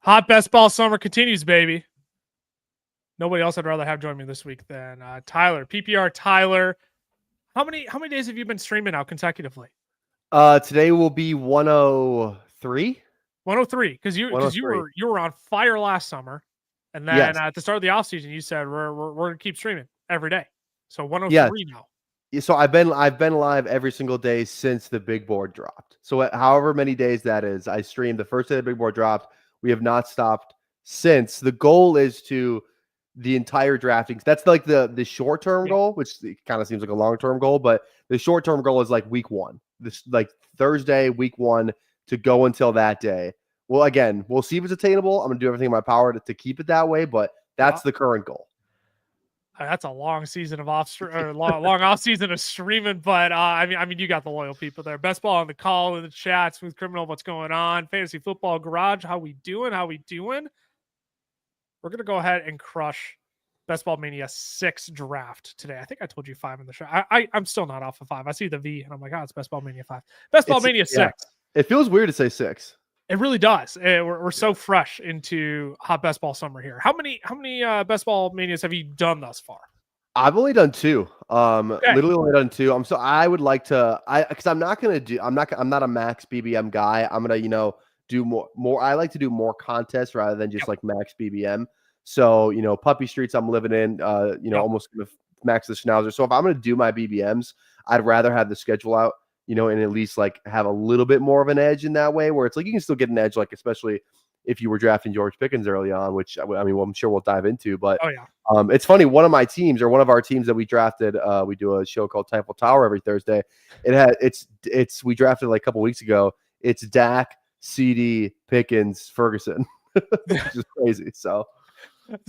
Hot best ball summer continues, baby. Nobody else I'd rather have join me this week than Tyler. PPRTyler. How many days have you been streaming now consecutively? Today will be 103. 103, because you were on fire last summer, and then Yes. at the start of the offseason, you said we're gonna keep streaming every day. So 103 Yes. now. So I've been live every single day since the big board dropped. So however many days that is, I streamed the first day the big board dropped. We have not stopped since. The goal is to the entire drafting. That's like the short term goal, which kind of seems like a long term goal, but the short term goal is like week 1. This like Thursday, week 1 to go until that day. Well, again, we'll see if it's attainable. I'm gonna do everything in my power to keep it that way, but that's the current goal. That's a long season of long off season of streaming, but I mean, you got the loyal people there. Best ball on the call in the chat. Smooth Criminal, what's going on? Fantasy Football Garage, how we doing? We're gonna go ahead and crush Best Ball Mania 6 draft today. I think I told you 5 in the show. I'm still not off of 5. I see the V and I'm like, oh, it's Best Ball Mania 5. Best Ball Mania 6. Yeah. It feels weird to say 6. It really does. We're so fresh into hot best ball summer here. How many best ball manias have you done thus far? I've only done 2. Literally only done 2. I would like to because I'm not a max BBM guy. I'm gonna do more. I like to do more contests rather than just like max BBM. So Puppy Streets I'm living in. Almost gonna max the Schnauzer. So if I'm gonna do my BBMs, I'd rather have the schedule out. And at least like have a little bit more of an edge in that way, where it's like you can still get an edge, like especially if you were drafting George Pickens early on, which I'm sure we'll dive into. But it's funny. One of our teams that we drafted, we do a show called Tyler Tower every Thursday. We drafted like a couple weeks ago. It's Dak, CD, Pickens, Ferguson, which is crazy. So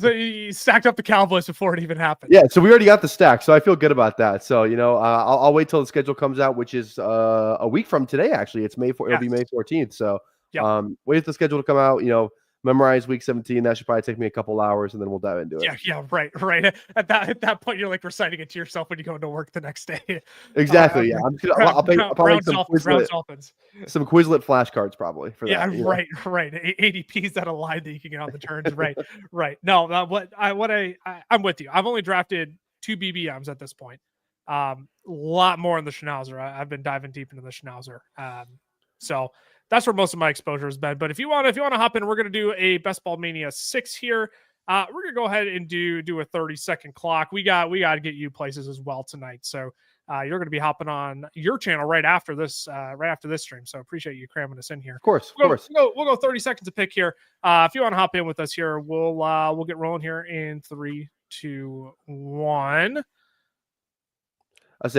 you stacked up the Cowboys before it even happened. Yeah, so we already got the stack, so I feel good about that. So I'll wait till the schedule comes out, which is a week from today. Actually, it's May 4th. It'll be May 14th. So wait for the schedule to come out. Memorize week 17. That should probably take me a couple hours, and then we'll dive into it. Yeah, right. At that point, you're like reciting it to yourself when you go into work the next day. Exactly. I'll probably some Quizlet flashcards probably for that. Yeah, right. ADPs that align that you can get on the turns. Right. No, I'm with you. I've only drafted 2 BBMs at this point. A lot more in the Schnauzer. I've been diving deep into the Schnauzer. So that's where most of my exposure has been. But if you want to hop in, we're going to do a Best Ball Mania 6 here. We're going to go ahead and do a 30-second clock. We got to get you places as well tonight. So you're going to be hopping on your channel right after this stream. So appreciate you cramming us in here. Of course. We'll go 30 seconds a pick here. If you want to hop in with us here, we'll get rolling here in 3, 2, 1.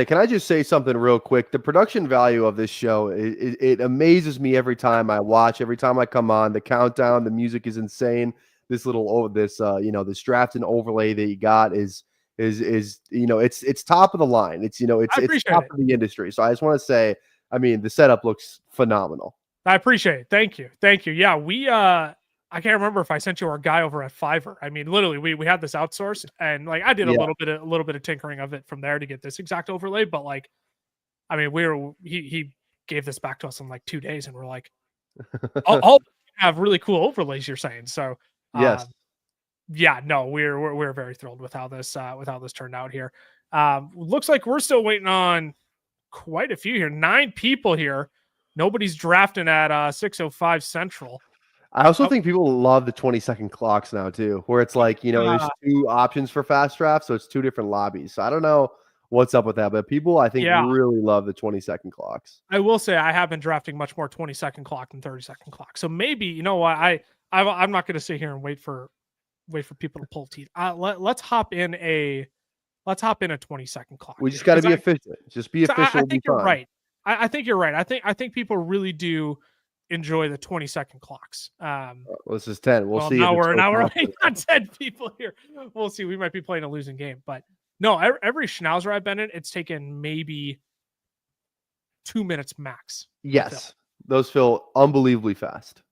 Can I just say something real quick? The production value of this show, it amazes me every time I watch, every time I come on. The countdown, the music is insane. This this draft and overlay that you got is it's top of the line. It's top of the industry. So I just want to say, the setup looks phenomenal. I appreciate it. Thank you. Yeah, I can't remember if I sent you our guy over at Fiverr. Literally, we had this outsourced, and like I did a little bit of tinkering of it from there to get this exact overlay. But like, he gave this back to us in like 2 days, and we're like, all have really cool overlays. You're saying so? Yes. We're very thrilled with how this turned out here. Looks like we're still waiting on quite a few here. 9 people here. Nobody's drafting at 6:05 Central. I also think people love the 20-second clocks now too, where it's like, there's 2 options for fast draft, so it's 2 different lobbies. So I don't know what's up with that, but people I think really love the 20-second clocks. I will say I have been drafting much more 20-second clock than 30-second clock. So maybe, I'm not going to sit here and wait for people to pull teeth. Let's hop in a 20-second clock. We just got to be efficient. Just be efficient. I think you're right. I think you're right. I think people really do enjoy the 20-second clocks. This is 10. We'll see. Now we're waiting on 10 people here. We'll see. We might be playing a losing game, but no, every Schnauzer I've been in, it's taken maybe 2 minutes max. Yes. Those feel unbelievably fast.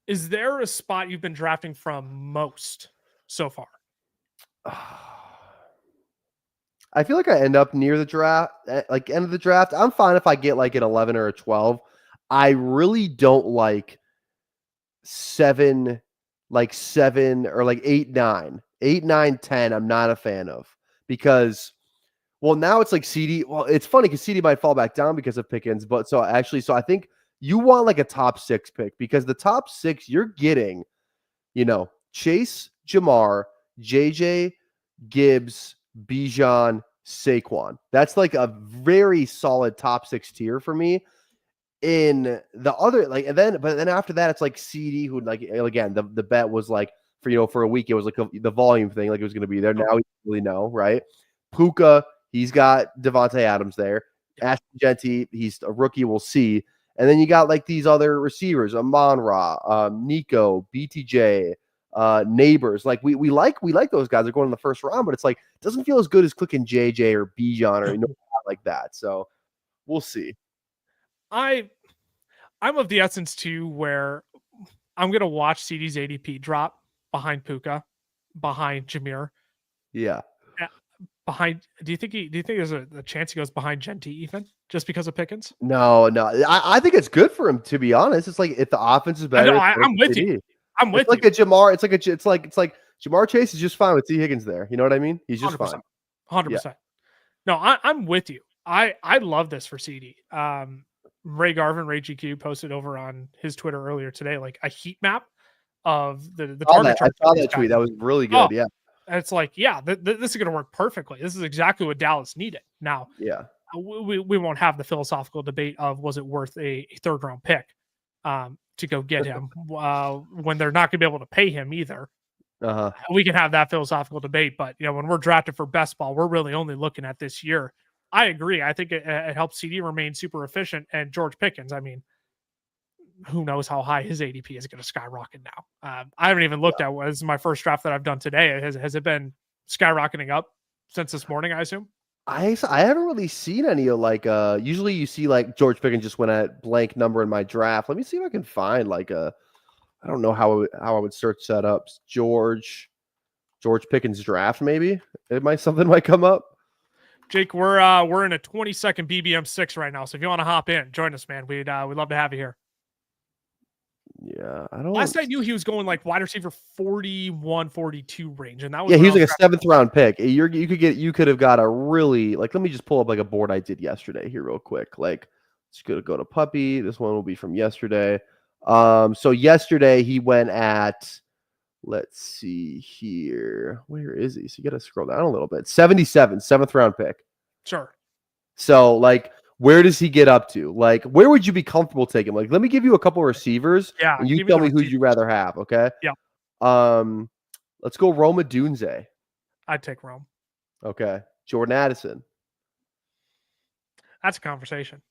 Is there a spot you've been drafting from most so far? I feel like I end up near the draft, like end of the draft. I'm fine if I get like an 11 or a 12. I really don't like 7 like 7 or like 8, 9. 8, 9, 10, I'm not a fan of because well, now it's like CD. Well, it's funny because CD might fall back down because of Pickens, but so I think you want like a top 6 pick because the top 6 you're getting, Chase, Jamar, JJ, Gibbs, Bijan, Saquon. That's like a very solid top 6 tier for me. In the other but then after that it's like CD who like again the bet was like for a week it was like the volume thing like it was going to be there. Now we don't really know, right? Puka, he's got Devontae Adams there. Ashton Genty, he's a rookie, we'll see. And then you got like these other receivers, Amon-Ra, Nico, BTJ, Neighbors. Like we like those guys. They're going in the first round, but it's like it doesn't feel as good as clicking JJ or Bijan or like that. So we'll see. I'm of the essence too where I'm gonna watch CD's ADP drop behind Puka, behind Jameer. Yeah. Behind, do you think there's a chance he goes behind Genty even just because of Pickens? No. I think it's good for him, to be honest. It's like if the offense is better, I'm with you. I'm with you. It's like a Jamar. It's like Jamar Chase is just fine with T. Higgins there. You know what I mean? He's just 100%, fine. 100%. Yeah. No, I'm with you. I love this for CD. Ray Garvin, Ray GQ posted over on his Twitter earlier today, like a heat map of the target chart. I saw that tweet. That was really good. Yeah. And it's like, yeah, this is going to work perfectly. This is exactly what Dallas needed. Now, yeah, we won't have the philosophical debate of was it worth a third round pick to go get him when they're not going to be able to pay him either. We can have that philosophical debate, but when we're drafted for best ball, we're really only looking at this year. I agree. I think it helps CD remain super efficient, and George Pickens. I mean, who knows how high his ADP is going to skyrocket now. I haven't even looked at what is my first draft that I've done today. Has it been skyrocketing up since this morning, I assume? I haven't really seen any of like usually you see like George Pickens just went at blank number in my draft. Let me see if I can find like I don't know how I would search that up. George Pickens draft, maybe. Something might come up. Jake, we're in a 20-second BBM 6 right now. So if you want to hop in, join us, man. We'd love to have you here. Yeah, I don't. Last I knew, he was going like wide receiver 41, 42 range, and that was he was like a 7th round pick. You could have got a really like. Let me just pull up like a board I did yesterday here real quick. Like, just gonna go to Puppy. This one will be from yesterday. So yesterday he went at. Let's see here. Where is he? So you got to scroll down a little bit. 77, 7th round pick. Sure. So like. Where does he get up to? Like, where would you be comfortable taking? Like, let me give you a couple of receivers. Yeah. And you tell me who you'd rather have. Okay. Yeah. Let's go Rome Odunze. I'd take Rome. Okay. Jordan Addison. That's a conversation.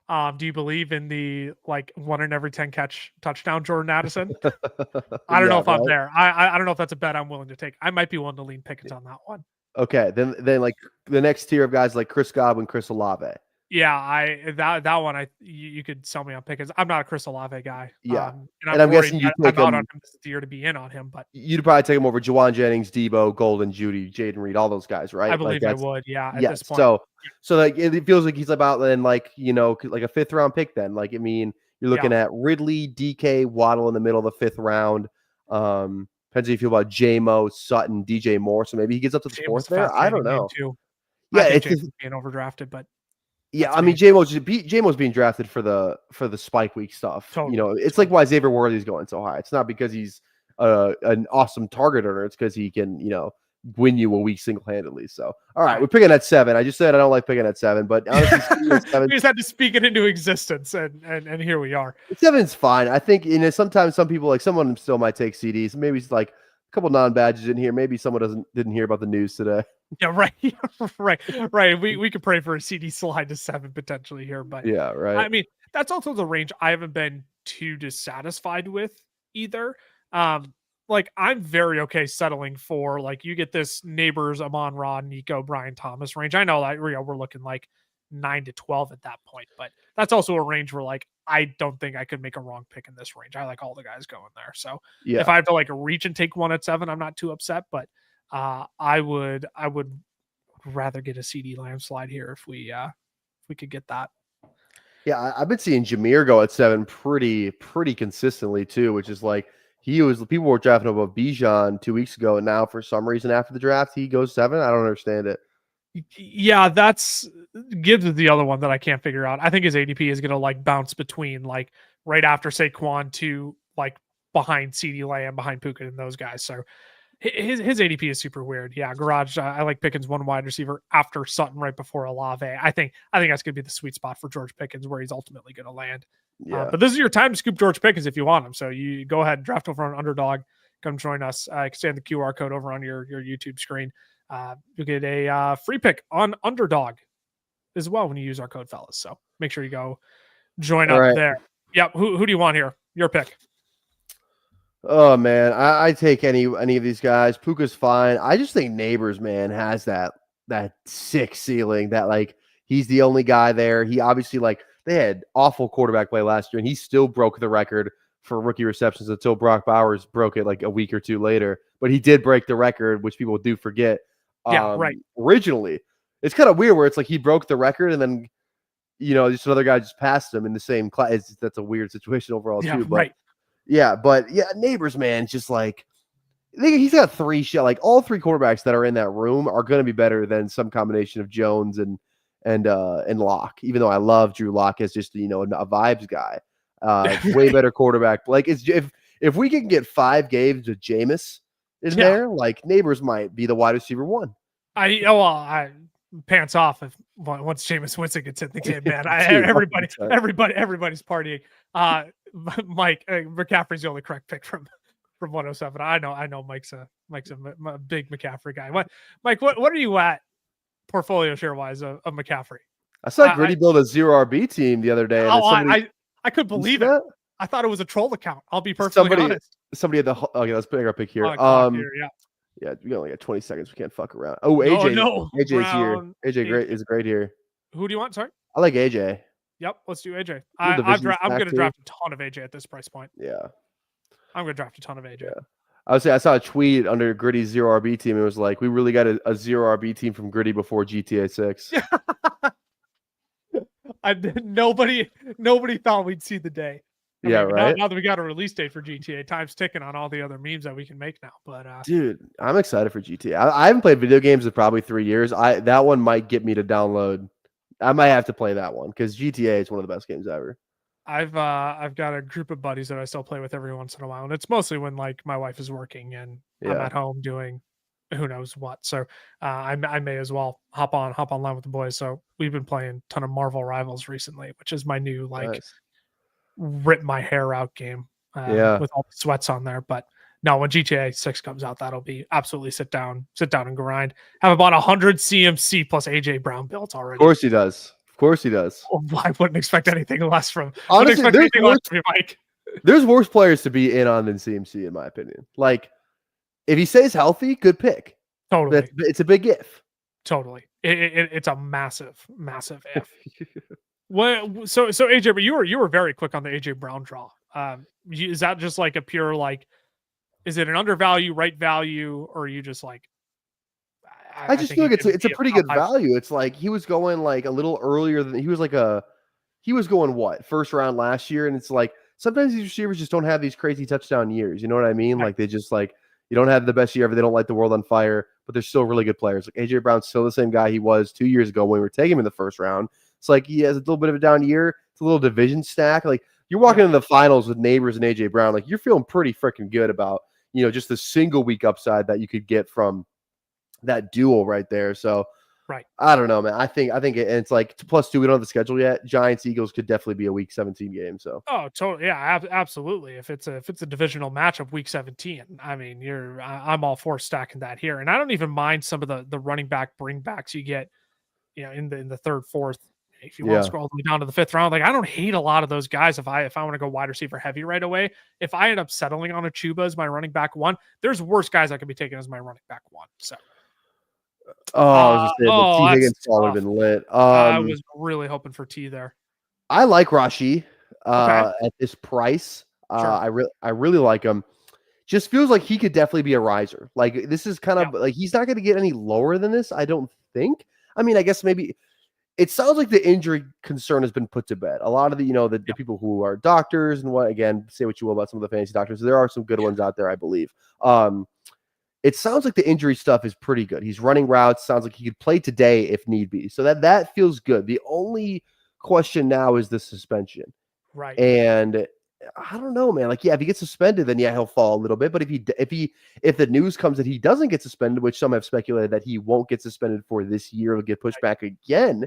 Do you believe in the like 1 in every 10 catch touchdown Jordan Addison? I don't know if I'm there. I don't know if that's a bet I'm willing to take. I might be willing to lean Pickens on that one. Okay. Then like the next tier of guys like Chris Godwin, Chris Olave. Yeah, that one you could sell me on Pickens. I'm not a Chris Olave guy. Yeah, and I'm guessing you take him on him this year to be in on him, but you'd probably take him over Juwan Jennings, Debo, Golden, Judy, Jaden Reed, all those guys, right? I believe I would. Yeah, at this point. So like it feels like he's about then like like a 5th round pick. Then like I mean you're looking at Ridley, DK, Waddle in the middle of the 5th round. Depends how you feel about J-Mo, Sutton, DJ Moore. So maybe he gets up to the 4th there. I don't know. Yeah, it's being overdrafted, but. Yeah, I mean J-Mo's being drafted for the spike week stuff. Totally. It's like why Xavier Worthy's going so high. It's not because he's an awesome target earner. It's because he can win you a week single handedly. So all right, we're picking at 7. I just said I don't like picking at 7, but honestly, 7, we just had to speak it into existence, and here we are. 7's fine. I think sometimes some people like someone still might take CDs. Maybe it's like a couple non-badges in here. Maybe someone didn't hear about the news today. Yeah, right. We could pray for a CD slide to 7 potentially here, but yeah, right. I mean, that's also the range I haven't been too dissatisfied with either. Like I'm very okay settling for like you get this Neighbors, Amon-Ra, Nico, Brian Thomas range. I know that we're looking like 9 to 12 at that point, but that's also a range where like I don't think I could make a wrong pick in this range. I like all the guys going there. So if I have to like reach and take one at 7, I'm not too upset, but I would rather get a CD Lamb slide here if we could get that. Yeah, I've been seeing Jameer go at 7 pretty consistently too, which is like People were drafting above Bijan 2 weeks ago, and now for some reason after the draft he goes 7. I don't understand it. Yeah, that's Gibbs is the other one that I can't figure out. I think his ADP is gonna like bounce between like right after Saquon to like behind CeeDee Lamb, behind Puka and those guys. So his ADP is super weird. Yeah, Garage. I like Pickens one wide receiver after Sutton, right before Olave. I think that's gonna be the sweet spot for George Pickens, where he's ultimately gonna land. Yeah. But this is your time to scoop George Pickens if you want him. So you go ahead and draft over on Underdog. Come join us. Scan the QR code over on your YouTube screen. You'll get a free pick on Underdog as well when you use our code, fellas. So make sure you go join up there. Yep. Who do you want here? Your pick. Oh man, I take any of these guys. Puka's fine. I just think Neighbors, man, has that sick ceiling that like he's the only guy there. He obviously like they had awful quarterback play last year, and he still broke the record for rookie receptions until Brock Bowers broke it like a week or two later. But he did break the record, which people do forget. Yeah, right. Originally, it's kind of weird where it's like he broke the record and then just another guy just passed him in the same class. That's a weird situation overall too. But right. But Neighbors, man, just like he's got 3 shot. Like all 3 quarterbacks that are in that room are going to be better than some combination of Jones and Locke. Even though I love Drew Lock as just a vibes guy, way better quarterback. Like if we can get 5 games with Jameis in there, like Neighbors might be the wide receiver 1. I pants off if once Jameis Winston gets in the game, man. Everybody's partying. Mike McCaffrey's the only correct pick from 107. I know Mike's a big McCaffrey guy. Mike, what are you at portfolio share wise of McCaffrey? I saw Gritty build a 0 RB team the other day. I couldn't believe it. I thought it was a troll account. I'll be perfectly honest. Somebody at the okay, let's pick our pick here. Yeah, we only got 20 seconds. We can't fuck around. Oh, AJ. No. AJ's here. AJ is great here. Who do you want? Sorry. I like AJ. Yep, let's do AJ. I'm going to draft a ton of AJ at this price point. Yeah. I'm going to draft a ton of AJ. Yeah. I would say I saw a tweet under Gritty's 0 RB team. It was like, we really got a 0 RB team from Gritty before GTA 6. Nobody thought we'd see the day. Right. Now that we got a release date for GTA, time's ticking on all the other memes that we can make now. But dude, I'm excited for GTA. I haven't played video games in probably 3 years. That one might get me to download. I might have to play that one because GTA is one of the best games ever. I've got a group of buddies that I still play with every once in a while, and it's mostly when like my wife is working and I'm at home doing who knows what. So I may as well hop online with the boys. So we've been playing a ton of Marvel Rivals recently, which is my new rip my hair out game with all the sweats on there. But no, when GTA 6 comes out, that'll be absolutely sit down and grind. Have about 100 CMC plus AJ Brown builds already. Of course he does. Well, I wouldn't expect anything less from Mike. There's worse players to be in on than CMC, in my opinion. Like, if he stays healthy, good pick. Totally. It's a big if. Totally. It's a massive if. Well, so AJ, but you were very quick on the AJ Brown draw. Is that just like a pure is it an undervalue, right value, or are you just like? I just feel like it's a pretty good value. It's like he was going like a little earlier than he was going what first round last year, and it's like sometimes these receivers just don't have these crazy touchdown years. You know what I mean? Right. Like they just like you don't have the best year ever. They don't light the world on fire, but they're still really good players. Like AJ Brown's still the same guy he was 2 years ago when we were taking him in the first round. It's like he has a little bit of a down year. It's a little division stack. Like you're walking into the finals with Neighbors and AJ Brown. Like you're feeling pretty freaking good about just the single week upside that you could get from that duel right there. So right. I don't know, man. I think it's like +2. We don't have the schedule yet. Giants Eagles could definitely be a week 17 game. So totally, yeah, absolutely. If it's a divisional matchup week 17, I mean, I'm all for stacking that here, and I don't even mind some of the running back bringbacks you get, in the third, fourth. If you want to scroll all the way down to the 5th round, like I don't hate a lot of those guys. If I want to go wide receiver heavy right away, if I end up settling on a Chuba as my running back 1, there's worse guys I could be taking as my running back 1. So. I was just saying, T. Higgins would have been lit. I was really hoping for T there. I like Rashi at this price. Sure. I really like him. Just feels like he could definitely be a riser. Like this is kind of like he's not going to get any lower than this. I don't think. I mean, I guess maybe it sounds like the injury concern has been put to bed. A lot of the people who are doctors and what, again, say what you will about some of the fantasy doctors. There are some good ones out there, I believe. It sounds like the injury stuff is pretty good. He's running routes. Sounds like he could play today if need be. So that feels good. The only question now is the suspension. Right. And I don't know, man. Like, yeah, if he gets suspended, then yeah, he'll fall a little bit. But if the news comes that he doesn't get suspended, which some have speculated that he won't get suspended for this year, will get pushed back again,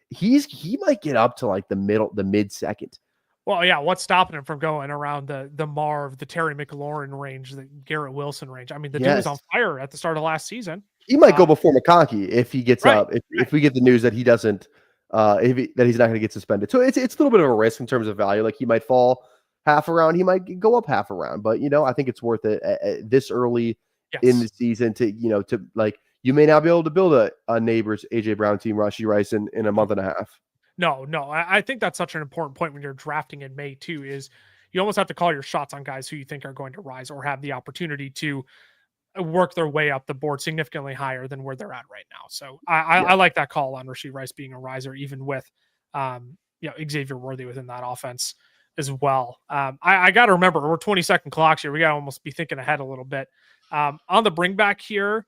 he might get up to like the mid second. Well, yeah, what's stopping him from going around the Marv, the Terry McLaurin range, the Garrett Wilson range? I mean, the dude was on fire at the start of last season. He might go before McConkey if he gets up. If Right. we get the news that he doesn't, that he's not going to get suspended. So it's a little bit of a risk in terms of value. Like, he might fall half a round, he might go up half a round. But I think it's worth it this early in the season to like, you may not be able to build a neighbor's AJ Brown team, Rashee Rice in a month and a half. No, I think that's such an important point when you're drafting in May too, is you almost have to call your shots on guys who you think are going to rise or have the opportunity to work their way up the board significantly higher than where they're at right now. So I like that call on Rashee Rice being a riser, even with Xavier Worthy within that offense as well. I got to remember, we're 20-second clocks here. We got to almost be thinking ahead a little bit. On the bring back here,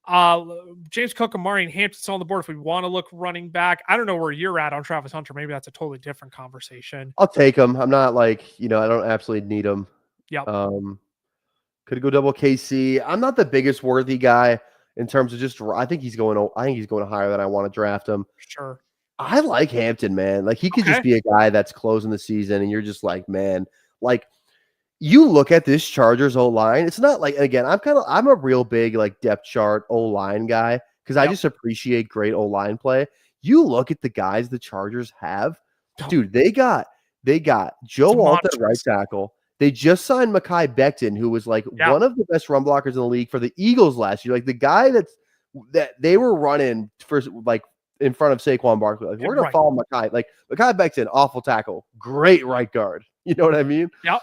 James Cook and Marion Hampton's on the board if we want to look running back. I don't know where you're at on Travis Hunter. Maybe that's a totally different conversation. I'll take him. I'm not like, I don't absolutely need him. Yep. Could go double KC. I'm not the biggest Worthy guy in terms of just, I think he's going higher than I want to draft him. Sure. I like Hampton, man. Like, he could just be a guy that's closing the season and you're just like, man, like, you look at this Chargers O-line, it's not like, again, I'm a real big like depth chart O-line guy because I just appreciate great O-line play. You look at the guys the Chargers have, dude, they got Joe Alt at right tackle. They just signed Mekhi Becton, who was like one of the best run blockers in the league for the Eagles last year. Like, the guy that they were running for, like, in front of Saquon Barkley. Like, we're going to follow Mekhi. Like, Mekhi Becton, awful tackle, great right guard. You know what I mean? Yeah.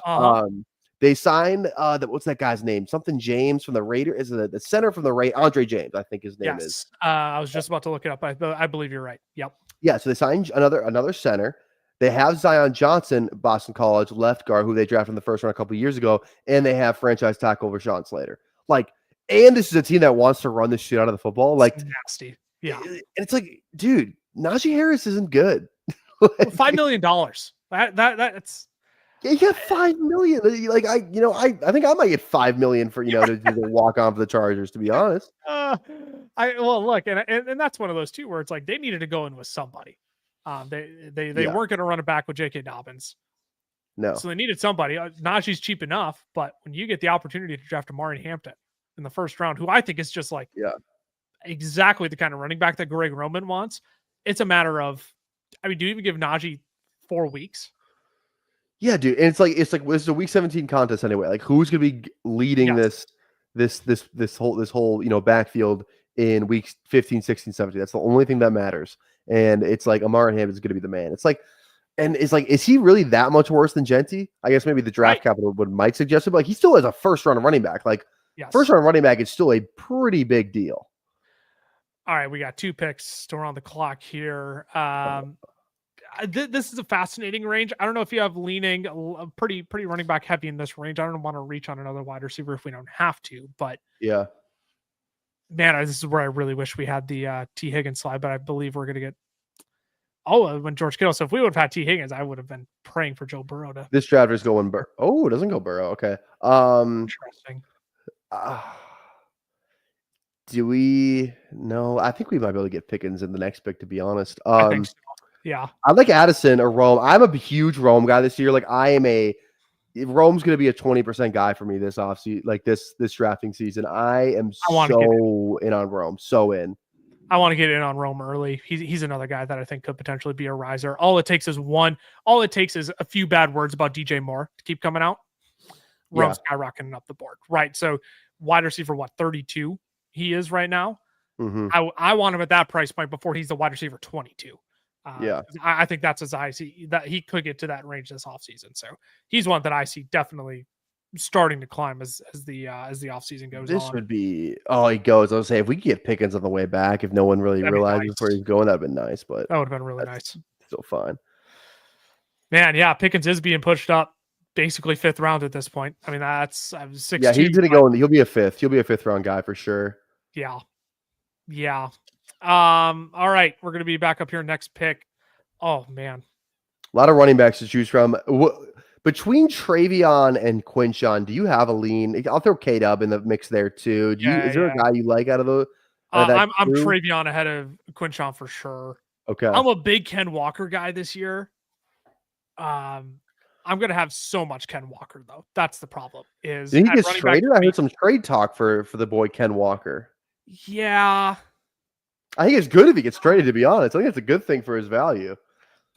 They signed what's that guy's name? Something James from the Raiders. Is the center from the Raiders? Andre James, I think his name is. I was just about to look it up. I believe you're right. Yep. Yeah. So they signed another center. They have Zion Johnson, Boston College left guard, who they drafted in the first round a couple of years ago, and they have franchise tackle Rashawn Slater. Like, and this is a team that wants to run the shit out of the football. Like, it's nasty. Yeah. And it's like, dude, Najee Harris isn't good. Like, $5 million. That's. Yeah, you got $5 million. Like, I think I might get $5 million for to walk on for the Chargers. To be honest, look, and that's one of those too where it's like they needed to go in with somebody. They weren't going to run it back with J.K. Dobbins. No, so they needed somebody. Najee's cheap enough, but when you get the opportunity to draft Amari Hampton in the first round, who I think is just like exactly the kind of running back that Greg Roman wants, it's a matter of, I mean, do you even give Najee 4 weeks? Yeah, dude. And it's like this is a week 17 contest anyway. Like, who's gonna be leading this whole backfield in weeks 15, 16, 17? That's the only thing that matters. And it's like Amari Hampton is gonna be the man. It's like, and it's like, is he really that much worse than Genty? I guess maybe the draft capital might suggest it, but like, he still has a first round running back. Like, first round running back is still a pretty big deal. All right, we got 2 picks still on the clock here. This is a fascinating range. I don't know if you have leaning pretty running back heavy in this range. I don't want to reach on another wide receiver if we don't have to, but yeah, man, this is where I really wish we had the T Higgins slide, but I believe we're going to get when George Kittle. So if we would have had T Higgins, I would have been praying for Joe Burrow to. This draft is going Burrow. Oh, it doesn't go Burrow. Okay. Interesting. Do we? No, I think we might be able to get Pickens in the next pick, to be honest. I think so. Yeah. I like Addison or Rome. I'm a huge Rome guy this year. Like, Rome's going to be a 20% guy for me this offseason, like this drafting season. I am so in on Rome. So in. I want to get in on Rome early. He's another guy that I think could potentially be a riser. All it takes is a few bad words about DJ Moore to keep coming out. Rome's skyrocketing up the board. Right. So wide receiver, 32 he is right now. Mm-hmm. I want him at that price point before he's the wide receiver 22. I think that's as I see that he could get to that range this offseason. So he's one that I see definitely starting to climb as the offseason goes This on. would be he goes. I was say if we could get Pickens on the way back, if no one really That'd be realizes where nice. he's going, that'd been nice. But That would have been really that's nice. still fine. Man, yeah, Pickens is being pushed up basically 5th round at this point. I mean, that's 6'2". Yeah, he's gonna go. He'll be a 5th. He'll be a 5th round guy for sure. Yeah. Yeah. All right, we're gonna be back up here next pick. Oh man, a lot of running backs to choose from. Between Travion and Quinshon, do you have a lean? I'll throw K-Dub in the mix there too. Is there a guy you like out of the? I'm Travion ahead of Quinshon for sure. Okay, I'm a big Ken Walker guy this year. I'm gonna have so much Ken Walker though. That's the problem. Is he gets traded? I heard some trade talk for the boy Ken Walker. Yeah, I think it's good if he gets traded. To be honest, I think it's a good thing for his value.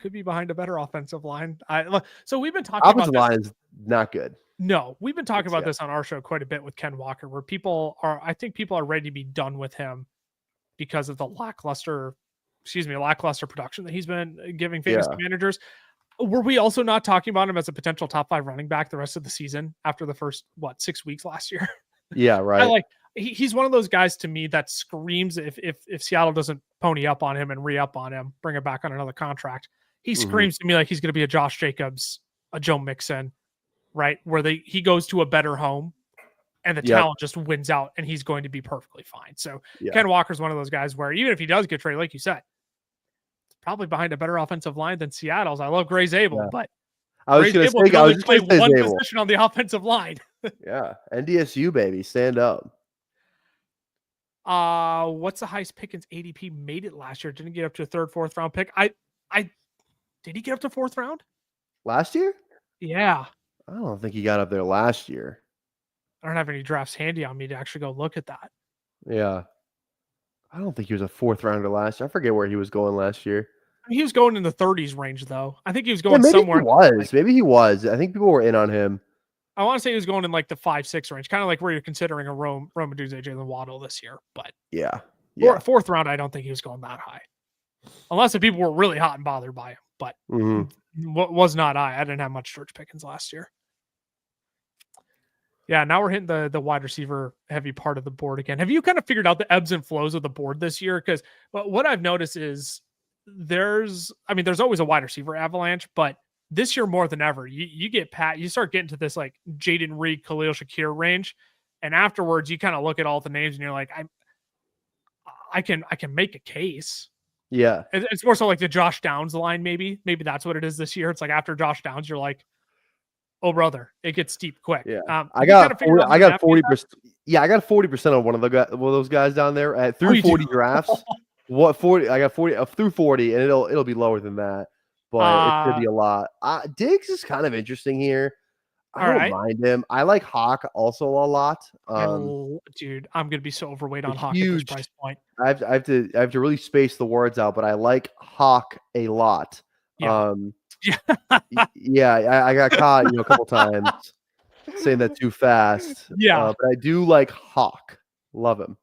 Could be behind a better offensive line. So we've been talking offensive about line is not good. No, we've been talking about this on our show quite a bit with Ken Walker, where I think people are ready to be done with him because of the lackluster production that he's been giving fantasy managers. Were we also not talking about him as a potential top 5 running back the rest of the season after the first 6 weeks last year? Yeah, right. He's one of those guys to me that screams if Seattle doesn't pony up on him and re-up on him, bring him back on another contract. He screams to me like he's going to be a Josh Jacobs, a Joe Mixon, right? Where he goes to a better home and the talent just wins out and he's going to be perfectly fine. So Ken Walker's one of those guys where even if he does get traded, like you said, it's probably behind a better offensive line than Seattle's. I love Gray's Able, but I was going to play one position on the offensive line. Yeah. NDSU, baby. Stand up. What's the highest Pickens ADP made it last year? Didn't get up to a 3rd, 4th round pick. Did he get up to 4th round last year? Yeah. I don't think he got up there last year. I don't have any drafts handy on me to actually go look at that. Yeah. I don't think he was a 4th rounder last year. I forget where he was going last year. He was going in the 30s range though. I think he was going somewhere. Maybe he was. I think people were in on him. I want to say he was going in like the 5-6 range, kind of like where you're considering a Rome Odunze, Jalen Waddle this year. But yeah. 4th round, I don't think he was going that high. Unless the people were really hot and bothered by him. But was not I didn't have much George Pickens last year. Yeah, now we're hitting the wide receiver heavy part of the board again. Have you kind of figured out the ebbs and flows of the board this year? Because what I've noticed is there's always a wide receiver avalanche, but this year more than ever, you start getting to this like Jaden Reed, Khalil Shakir range, and afterwards you kind of look at all the names and you're like, I can make a case. Yeah, it's more so like the Josh Downs line. Maybe that's what it is this year. It's like after Josh Downs, you're like, oh brother, it gets steep quick. Yeah, I got 40%. Yeah, I got 40% on one of those guys down there at through 40 drafts. What 40? I got 40 through 40, and it'll be lower than that, but it could be a lot. Diggs is kind of interesting here. I don't mind him. I like Hawk also a lot. Dude, I'm gonna be so overweight on Hawk at this price point. I have to really space the words out, but I like Hawk a lot. Yeah. I got caught, a couple times saying that too fast. Yeah, but I do like Hawk. Love him.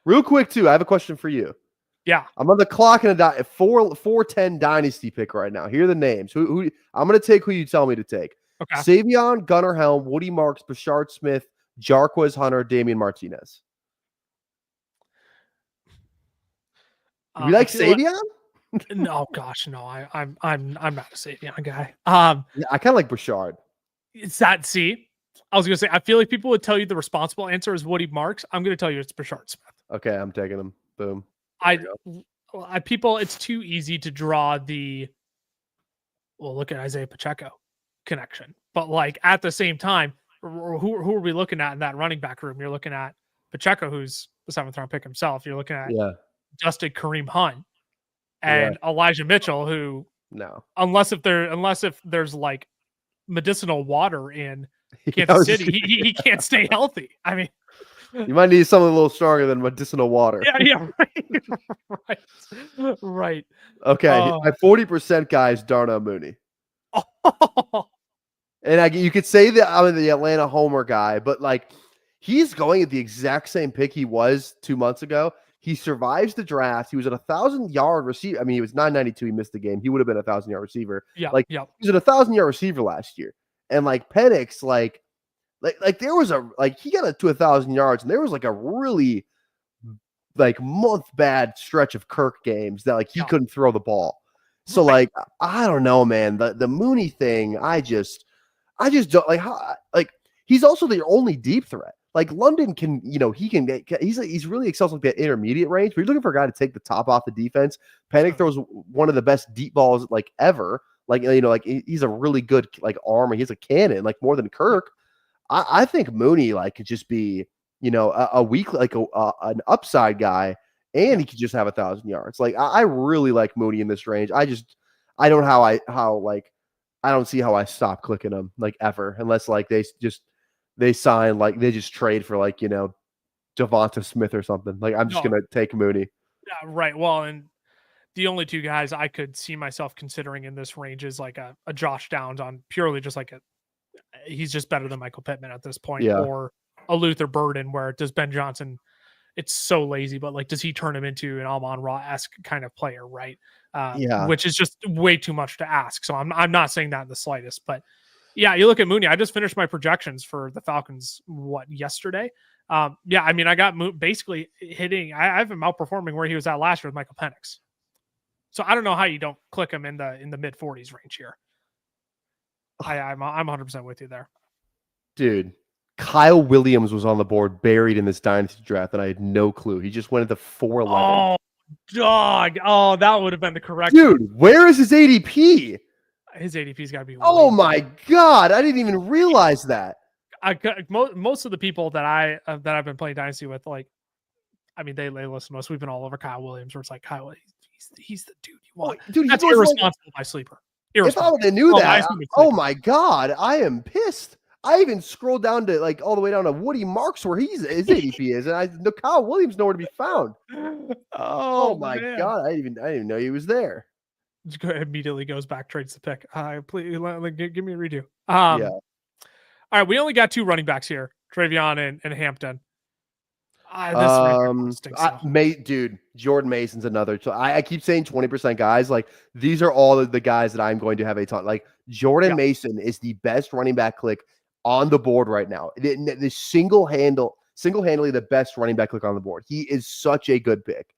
Real quick too, I have a question for you. Yeah, I'm on the clock in a 410 dynasty pick right now. Here are the names. Who I'm going to take who you tell me to take. Okay. Savion, Gunnar Helm, Woody Marks, Bashard Smith, Jarquez Hunter, Damian Martinez. You like Savion? No, gosh, no. I'm not a Savion guy. I kind of like Bashard. It's that. See, I was gonna say I feel like people would tell you the responsible answer is Woody Marks. I'm gonna tell you it's Bashard Smith. Okay, I'm taking him. Boom. People, it's too easy to draw look at Isaiah Pacheco connection, but like at the same time, who are we looking at in that running back room? You're looking at Pacheco, who's the 7th round pick himself. You're looking at dusted Kareem Hunt and Elijah Mitchell, who unless if there's like medicinal water in Kansas City, he can't stay healthy. I mean, you might need something a little stronger than medicinal water. Yeah, right. Okay, my 40% guy is Darnell Mooney. And you could say that I'm the Atlanta homer guy, but like he's going at the exact same pick he was 2 months ago. He survives the draft. He was at 1,000-yard receiver. I mean, he was 992. He missed the game. He would have been a 1,000-yard receiver. Yeah, he was at 1,000-yard receiver last year. And like Penix, like like there was he got to 1,000 yards, and there was like a really like month bad stretch of Kirk games that like he couldn't throw the ball. So like I don't know, man. The Mooney thing, I just don't like how like he's also the only deep threat. Like London can, he's really excels like that intermediate range, but you're looking for a guy to take the top off the defense. Panic throws one of the best deep balls like ever. Like, like he's a really good like arm, and he's a cannon, like more than Kirk. I think Mooney like could just be, a weak like an upside guy, and he could just have 1,000 yards. Like I really like Mooney in this range. I don't I don't see how I stop clicking him like ever, unless like they sign like they just trade for like Devonta Smith or something. Like I'm just gonna take Mooney. Yeah, right. Well, and the only two guys I could see myself considering in this range is like a Josh Downs on purely just like he's just better than Michael Pittman at this point, or a Luther Burden, where does Ben Johnson, it's so lazy, but like, does he turn him into an Amon-Ra-esque kind of player, right? Which is just way too much to ask. So I'm not saying that in the slightest, but yeah, you look at Mooney. I just finished my projections for the Falcons, yesterday? I mean, I got basically hitting, I have him outperforming where he was at last year with Michael Penix. So I don't know how you don't click him in the mid 40s range here. I'm 100% with you there. Dude, Kyle Williams was on the board buried in this dynasty draft, and I had no clue. He just went at the 411. Oh, dog. Oh, that would have been the correct dude. Where is his ADP? His ADP's got to be. Oh my god, I didn't even realize that. Most of the people that I've been playing dynasty with, like, I mean, they listen to us. We've been all over Kyle Williams, where it's like, Kyle, he's the dude you want. Dude, that's irresponsible by sleeper. If I would have knew that, oh my god, I am pissed. I even scrolled down to like all the way down to Woody Marks where his ADP is, and Kyle Williams nowhere to be found. Oh my god, I didn't even know he was there. Immediately goes back, trades the pick. Please give me a redo. All right, we only got 2 running backs here, Travion and Hampton. Dude, Jordan Mason's another. So I keep saying 20% guys. Like these are all of the guys that I'm going to have a ton. Like Jordan Mason is the best running back click on the board right now. The single-handedly the best running back click on the board. He is such a good pick.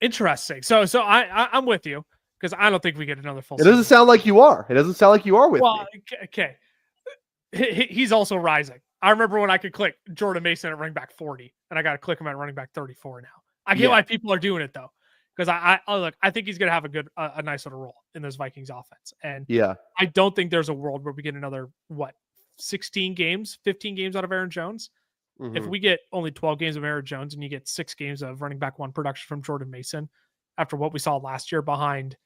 Interesting. So I'm with you, because I don't think we get another full. It doesn't sound like you are. It doesn't sound like you are with me. Okay. He's also rising. I remember when I could click Jordan Mason at running back 40, and I got to click him at running back 34 now. I get why people are doing it though, because I think he's going to have a nice little role in this Vikings offense, and I don't think there's a world where we get another 15 games out of Aaron Jones. Mm-hmm. If we get only 12 games of Aaron Jones and you get 6 games of running back 1 production from Jordan Mason, after what we saw last year behind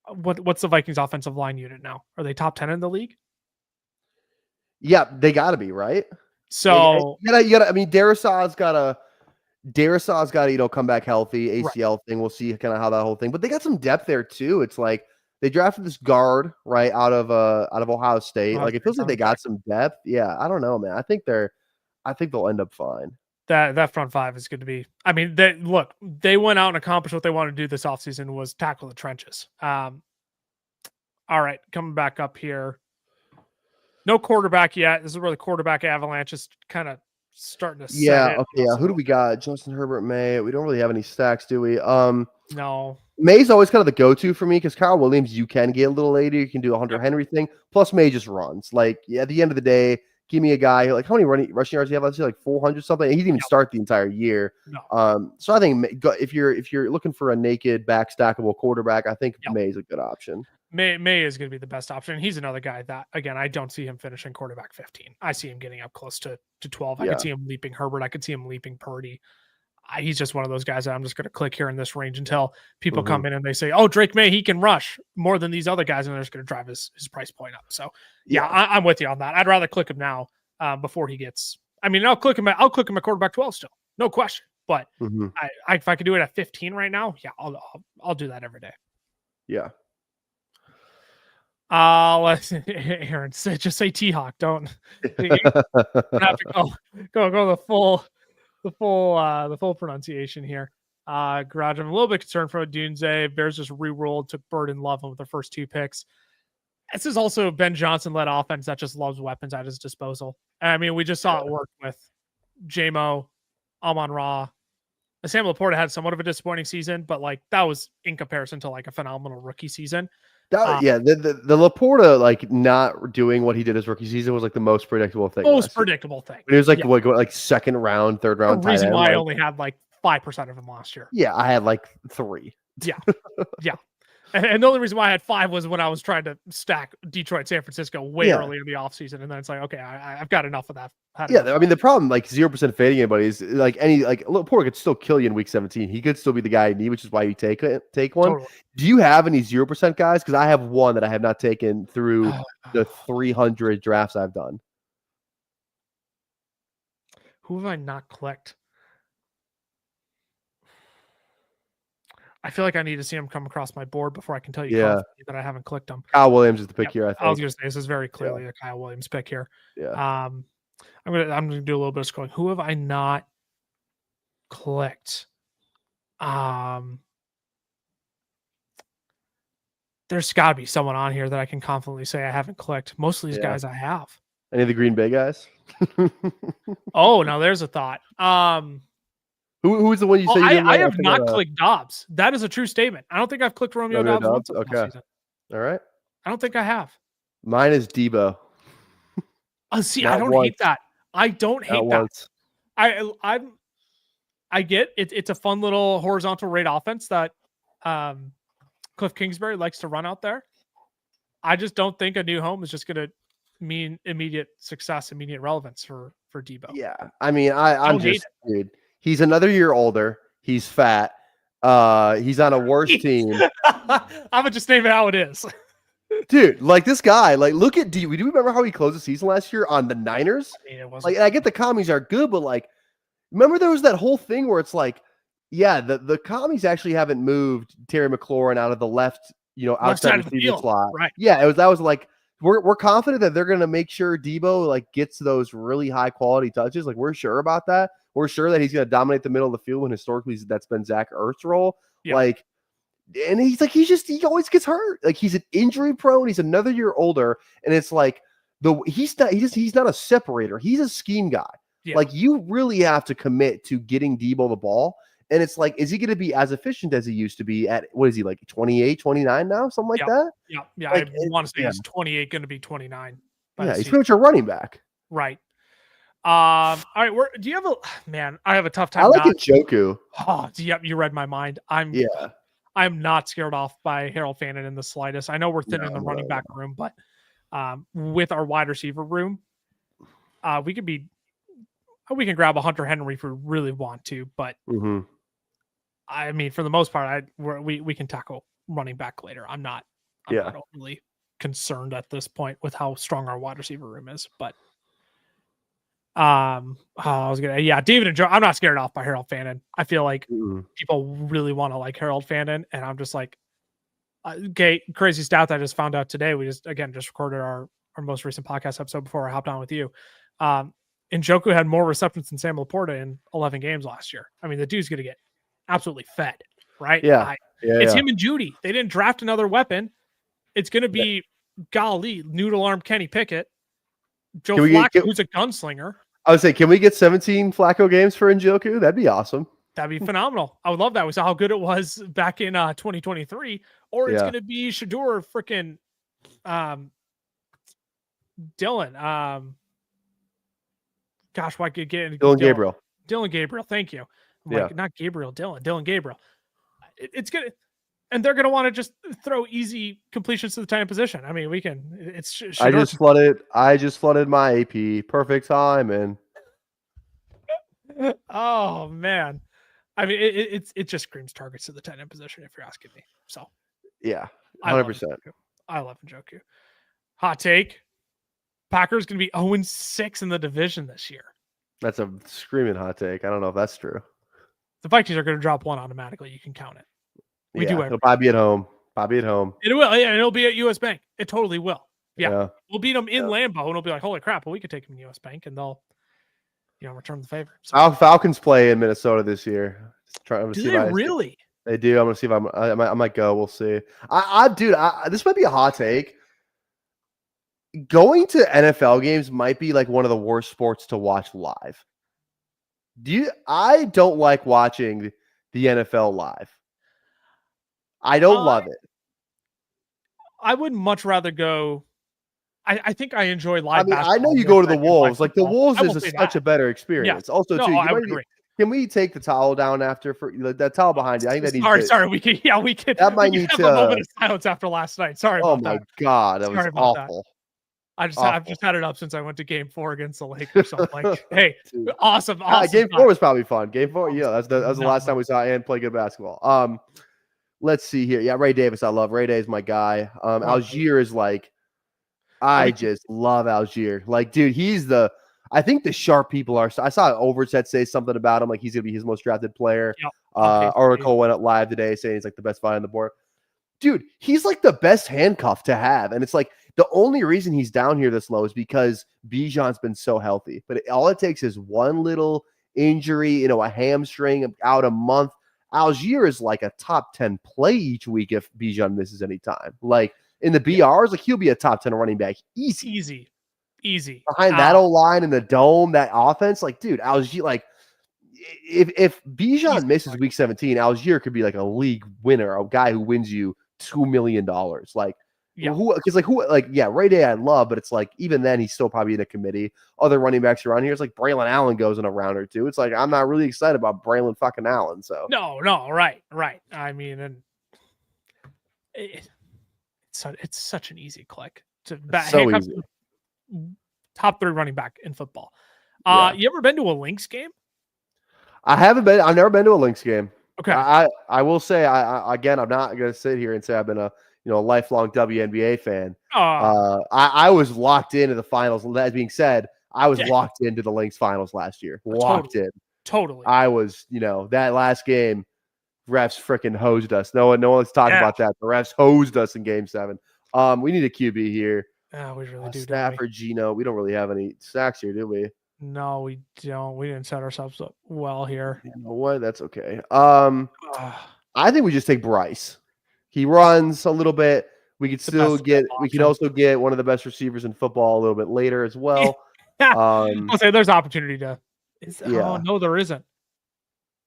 what's the Vikings offensive line unit now? Are they top 10 in the league? Yeah, they got to be, right? So you gotta. I mean, Darrisaw's got to come back healthy. ACL thing. We'll see kind of how that whole thing. But they got some depth there too. It's like they drafted this guard right out of Ohio State. Like it feels like they got some depth. Yeah, I don't know, man. I think they'll end up fine. That front 5 is going to be. I mean, they went out and accomplished what they wanted to do this offseason, was tackle the trenches. All right, coming back up here. No quarterback yet. This is where the quarterback avalanche is kind of starting to set in. Who do we got? Justin Herbert, May. We don't really have any stacks, do we? No. May's always kind of the go-to for me, because Kyle Williams, you can get a little later. You can do a Hunter Henry thing. Plus, May just runs. Like, at the end of the day, give me a guy like, how many rushing yards do you have? Let's say like 400 something. He didn't even start the entire year. No. So I think if you're looking for a naked back stackable quarterback, I think May is a good option. May is going to be the best option. He's another guy that, again, I don't see him finishing quarterback 15. I see him getting up close to 12. I could see him leaping Herbert. I could see him leaping Purdy. He's just one of those guys that I'm just going to click here in this range until people come in and they say, oh, Drake May, he can rush more than these other guys, and they're just going to drive his price point up. So I'm with you on that. I'd rather click him now before he gets, I mean, I'll click him at quarterback 12 still, no question. But if I could do it at 15 right now, I'll do that every day. Yeah. Let's Aaron just say T-Hawk. Don't have to go the full pronunciation here. Garage, I'm a little bit concerned for Dunze. Bears just re-rolled, took Bird and Love with their first 2 picks. This is also a Ben Johnson-led offense that just loves weapons at his disposal. I mean, we just saw it work with J-Mo, Amon-Ra. Sam Laporta had somewhat of a disappointing season, but like that was in comparison to like a phenomenal rookie season. The Laporta like not doing what he did his rookie season was like the most predictable thing. Most predictable thing. It was like like second round, third round. The reason why I only had like 5% of him last year. Yeah, I had like 3. Yeah. And the only reason why I had 5 was when I was trying to stack Detroit, San Francisco way early in the offseason. And then it's like, okay, I've got enough of that. I mean, the problem, like 0% fading anybody is like Laporta could still kill you in week 17. He could still be the guy you need, which is why you take one. Totally. Do you have any 0% guys? Because I have one that I have not taken through the 300 drafts I've done. Who have I not clicked? I feel like I need to see him come across my board before I can tell you that I haven't clicked him. Kyle Williams is the pick here, I think. I was going to say this is very clearly a Kyle Williams pick here. Yeah. I'm gonna do a little bit of scrolling. Who have I not clicked? There's got to be someone on here that I can confidently say I haven't clicked. Most of these guys I have. Any of the Green Bay guys? Oh, now there's a thought. Who's the one you say? I have not clicked Dobbs. That is a true statement. I don't think I've clicked Romeo Dobbs once. Okay. All right. I don't think I have. Mine is Debo. See, I don't hate that. I don't hate that. I get it. It's a fun little horizontal rate offense that Cliff Kingsbury likes to run out there. I just don't think a new home is just going to mean immediate success, immediate relevance for Debo. Yeah. I mean, I'm just, dude. He's another year older. He's fat. He's on a worse team. I'm gonna just name it how it is. Dude, like this guy, like look at do we remember how he closed the season last year on the Niners? I mean, it wasn't like, and I get the commies are good, but like, remember there was that whole thing where it's like, yeah, the commies actually haven't moved Terry McLaurin out of the left, outside of the field slot. Right. Yeah, that was like we're confident that they're gonna make sure Debo like gets those really high quality touches. Like we're sure about that. We're sure that he's going to dominate the middle of the field when historically that's been Zach Ertz's role. Yeah. Like, and he's like, he always gets hurt. Like he's an injury prone. He's another year older. And it's like he's not a separator. He's a scheme guy. Yeah. Like you really have to commit to getting Debo the ball. And it's like, is he going to be as efficient as he used to be at, what is he like 28, 29 now? Something like that. Yeah. Yeah. Like, I want to say he's 28, going to be 29. Yeah. He's pretty much a running back. Right. All right. Do you have I have a tough time. I like Njoku. Oh, yep. You read my mind. I'm not scared off by Harold Fannin in the slightest. I know we're thin in the running back room, but with our wide receiver room, we can grab a Hunter Henry if we really want to, but I mean, for the most part, we can tackle running back later. I'm not overly concerned at this point with how strong our wide receiver room is, but David and Joe. I'm not scared off by Harold Fannin. I feel like people really want to like Harold Fannin, and I'm just like, okay, crazy stat that I just found out today. We just recorded our most recent podcast episode before I hopped on with you. Njoku had more receptions than Sam Laporta in 11 games last year. I mean, the dude's going to get absolutely fed, right? It's him and Judy. They didn't draft another weapon. It's going to be golly, noodle arm Kenny Pickett, Joe Flacco, who's a gunslinger. I would say, can we get 17 Flacco games for Njoku? That'd be awesome. That'd be phenomenal. I would love that. We saw how good it was back in 2023. Or it's going to be Shador freaking Dylan. Gosh, why could get Dylan Gabriel? Dylan Gabriel. Thank you. I'm like, not Gabriel, Dylan Gabriel. It's good. And they're going to want to just throw easy completions to the tight end position. I mean, we can. It's. I just flooded my AP. Perfect time and. Oh man, I mean, it just screams targets to the tight end position if you're asking me. So. Yeah, 100%. I love Njoku. Hot take: Packers going to be 0-6 in the division this year. That's a screaming hot take. I don't know if that's true. The Vikings are going to drop one automatically. You can count it. We do it. It'll probably be at home. It will. Yeah, and it'll be at US Bank. It totally will. Yeah. We'll beat them in Lambeau, and it'll be like, holy crap, well, we could take them in US Bank, and they'll, return the favor. So. Falcons play in Minnesota this year. Do they really? They do. I'm going to see if I might go. We'll see. Dude, this might be a hot take. going to NFL games might be like one of the worst sports to watch live. I don't like watching the NFL live. I don't love it. I would much rather go. I think I enjoy I live mean, I know basketball you more go to than the I do live Wolves. Like the football. Wolves I will is say such that. a better Yes. experience. Also, No, too, I would agree. can we take the towel down after for that towel behind you? I think that needs to. Sorry. We could. Yeah, we could. That We might could need have a moment to. of silence after last night. Sorry Oh about my that. God, that was Sorry about that. awful. I've Awful. just had it up since I went to Game 4 against the Lakers. So I'm like, hey, Dude. awesome. Game 4 was probably fun. Game 4, yeah, that was the last time we saw Ann play good basketball. Let's see here. Yeah, Ray Davis, I love. Ray Day is my guy. Algier is like, I just love Algier. Like, dude, I think the sharp people are. I saw Overset say something about him, like he's gonna be his most drafted player. Yep. Article went up live today saying he's like the best fight on the board. Dude, he's like the best handcuff to have, and it's like the only reason he's down here this low is because Bijan's been so healthy. But all it takes is one little injury, a hamstring out a month. Algier is like a top 10 play each week if Bijan misses any time. Like in the BRs, like he'll be a top 10 running back. Easy. Behind that old line in the dome, that offense, like, dude, Algier, like, if Bijan misses week 17, Algier could be like a league winner, a guy who wins you $2 million. Like, Ray Day I love, but it's like even then he's still probably in a committee. Other running backs around here, it's like Braylon Allen goes in a round or two. It's like I'm not really excited about Braylon fucking Allen. So no, right. I mean, and it's such an easy click to easy. Top 3 running back in football. You ever been to a Lynx game? I haven't been. I've never been to a Lynx game. Okay. I will say again, I'm not going to sit here and say I've been a lifelong WNBA fan. I was locked into the finals. That being said, I was locked into the Lynx finals last year. Totally. I was, that last game, refs freaking hosed us. No one's talking about that. The refs hosed us in Game 7. We need a QB here. We really do. Stafford, Gino. We don't really have any sacks here, do we? No, we don't. We didn't set ourselves up well here. You know what? That's okay. I think we just take Bryce. He runs a little bit. We could still we can also get one of the best receivers in football a little bit later as well. I'll say there's opportunity to. Oh no, there isn't.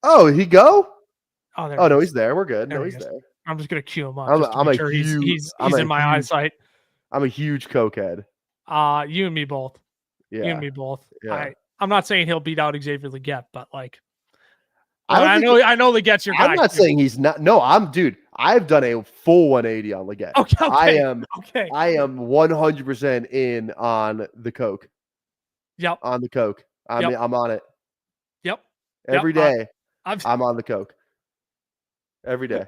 Oh, he go? Oh no, he's there. We're good. No, he's there. I'm just gonna cue him up. He's in my eyesight. I'm a huge cokehead. You and me both. Yeah. You and me both. Yeah. I'm not saying he'll beat out Xavier Legette, but like I know Legette's your guy. I'm not saying he's not. No, I've done a full 180 on Legette. Okay. I am 100% in on the coke. Yep. On the coke. I'm on it. Yep. Every day. I'm on the coke. Every day.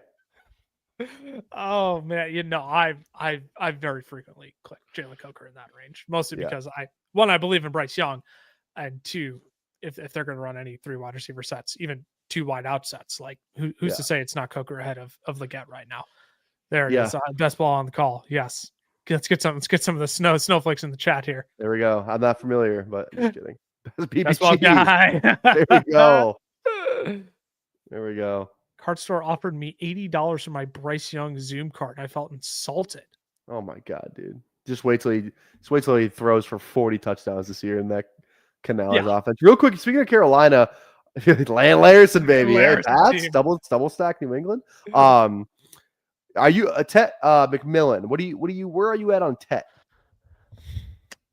Oh man, I very frequently click Jalen Coker in that range, mostly because I believe in Bryce Young, and 2, if they're going to run any 3 wide receiver sets, even 2 wide out sets, like who's to say it's not Coker ahead of Legette right now? There it is. Best ball on the call. Yes. Let's get some of the snowflakes in the chat here. There we go. I'm not familiar, but I'm just kidding. Best ball guy. There we go. There we go. Card store offered me $80 for my Bryce Young Zoom card. I felt insulted. Oh my God, dude! Just wait till he throws for 40 touchdowns this year in that Canales offense. Real quick, speaking of Carolina, Larson, baby, Pats double stack New England. Are you a Tet McMillan? Where are you at on Tet?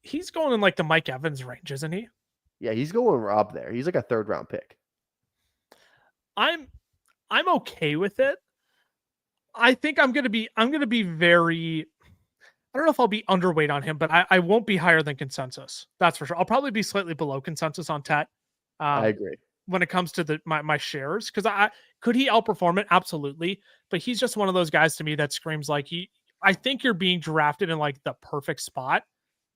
He's going in like the Mike Evans range, isn't he? Yeah, he's going up there. He's like a 3rd round pick. I'm okay with it. I think I'm gonna be very. I don't know if I'll be underweight on him, but I won't be higher than consensus. That's for sure. I'll probably be slightly below consensus on Tet. I agree. When it comes to my shares, because could he outperform it? Absolutely, but he's just one of those guys to me that screams like I think you're being drafted in like the perfect spot,